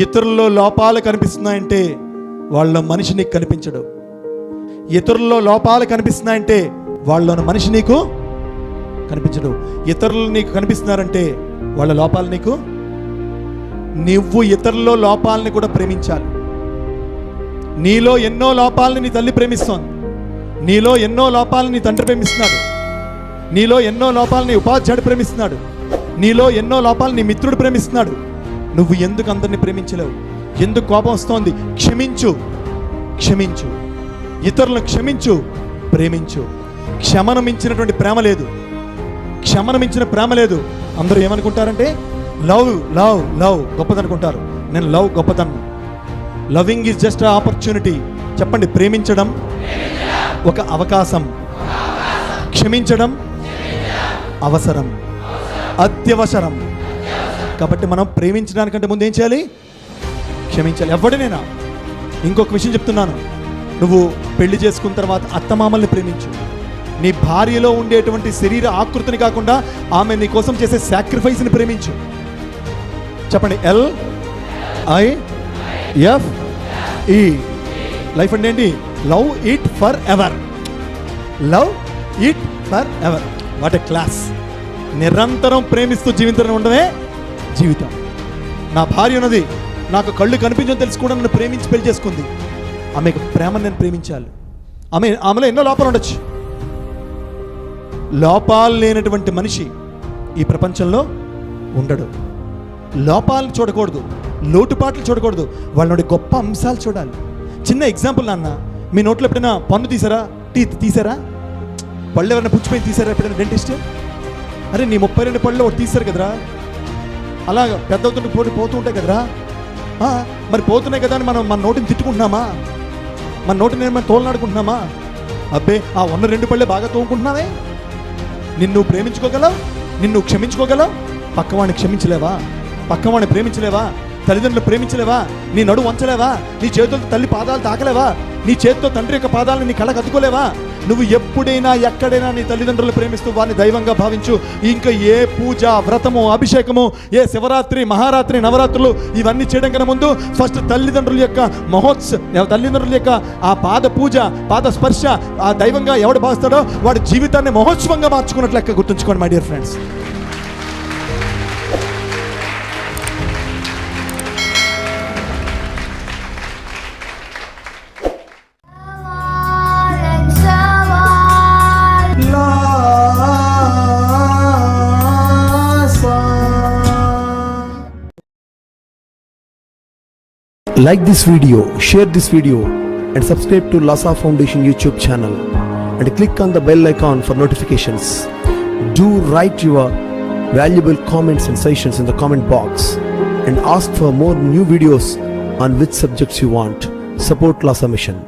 ఇతరుల్లో లోపాలు కనిపిస్తున్నాయంటే వాళ్ళ మనిషి నీకు కనిపించడు. ఇతరుల్లో లోపాలు కనిపిస్తున్నాయంటే వాళ్ళ మనిషి నీకు కనిపించడు. ఇతరులు నీకు కనిపిస్తున్నారంటే వాళ్ళ లోపాలు నీకు, నువ్వు ఇతరుల్లో లోపాలని కూడా ప్రేమించాలి. నీలో ఎన్నో లోపాలని నీ తల్లి ప్రేమిస్తోంది, నీలో ఎన్నో లోపాలని నీ తండ్రి ప్రేమిస్తున్నాడు, నీలో ఎన్నో లోపాలని ఉపాధ్యాయుడు ప్రేమిస్తున్నాడు, నీలో ఎన్నో లోపాలని నీ మిత్రుడు ప్రేమిస్తున్నాడు. నువ్వు ఎందుకు అందరినీ ప్రేమించలేవు? ఎందుకు కోపం వస్తోంది? క్షమించు, క్షమించు, ఇతరులను క్షమించు, ప్రేమించు. క్షమను మించినటువంటి ప్రేమ లేదు, క్షమను మించిన ప్రేమ లేదు. అందరూ ఏమనుకుంటారంటే లవ్ లవ్ లవ్ గొప్పదనుకుంటారు. నేను లవ్ గొప్పదన్ను. Loving is just opportunity. చెప్పండి, ప్రేమించడం ఒక అవకాశం, క్షమించడం అవసరం, అత్యవసరం. కాబట్టి మనం ప్రేమించడానికంటే ముందు ఏం చేయాలి? క్షమించాలి. ఎవడినైనా ఇంకొక విషయం చెప్తున్నాను, నువ్వు పెళ్లి చేసుకున్న తర్వాత అత్తమామల్ని ప్రేమించు. నీ భార్యలో ఉండేటువంటి శరీర ఆకృతిని కాకుండా ఆమె నీ కోసం చేసే సాక్రిఫైస్ని ప్రేమించు. చెప్పండి, LIFE. లైఫ్ అంటే ఏంటి? Love it for ever. Love it for ever. What a class! నిరంతరం ప్రేమిస్తూ జీవితం ఉండమే జీవితం. నా భార్య ఉన్నది, నాకు కళ్ళు కనిపించని తెలుసు కూడా నన్ను ప్రేమించి పెళ్లి చేసుకుంది. ఆమెకు ప్రేమను నేను ప్రేమించాలి. ఆమెలో ఎన్నో లోపాలు ఉండొచ్చు. లోపాలు లేనటువంటి మనిషి ఈ ప్రపంచంలో ఉండడు. లోపాలను చూడకూడదు, లోటుపాట్లు చూడకూడదు, వాళ్ళ గొప్ప అంశాలు చూడాలి. చిన్న ఎగ్జాంపుల్ నాన్న, మీ నోట్లో ఎప్పుడైనా పన్ను తీసారా? టీత్ తీసారా? పళ్ళు ఎవరైనా పుచ్చిపోయి తీసారా ఎప్పుడైనా డెంటిస్ట్? అరే నీ 32 పళ్ళు ఒకటి తీశారు కదరా, అలా పెద్ద పోతూ ఉంటాయి కదరా. మరి పోతున్నాయి కదా అని మనం మన నోటిని తిట్టుకుంటున్నామా? మన నోటిని ఏమైనా తోలనాడుకుంటున్నామా? అబ్బే, ఆ 1-2 పళ్ళే బాగా తోముకుంటున్నావే. నిన్ను ప్రేమించుకోగలవు, నిన్ను క్షమించుకోగలవు, పక్కవాడిని క్షమించలేవా? పక్కవాడిని ప్రేమించలేవా? తల్లిదండ్రులు ప్రేమించలేవా? నీ నడు వంచలేవా? నీ చేతులతో తల్లి పాదాలు తాకలేవా? నీ చేతితో తండ్రి యొక్క పాదాలను నీ కళ్ళకు అద్దుకోలేవా? నువ్వు ఎప్పుడైనా ఎక్కడైనా నీ తల్లిదండ్రులు ప్రేమిస్తూ వారిని దైవంగా భావించు. ఇంకా ఏ పూజ, వ్రతము, అభిషేకము, ఏ శివరాత్రి, మహారాత్రి, నవరాత్రులు ఇవన్నీ చేయడం కన్నా ముందు ఫస్ట్ తల్లిదండ్రుల యొక్క తల్లిదండ్రుల యొక్క ఆ పాద పూజ, పాద స్పర్శ ఆ దైవంగా ఎవడు భావిస్తాడో వాడి జీవితాన్ని మహోత్సవంగా మార్చుకున్నట్లు లెక్క గుర్తుంచుకోండి my dear friends. Like this video, share this video and subscribe to Lhasa Foundation YouTube channel and click on the bell icon for notifications. Do write your valuable comments and suggestions in the comment box and ask for more new videos on which subjects you want. Support Lhasa Mission.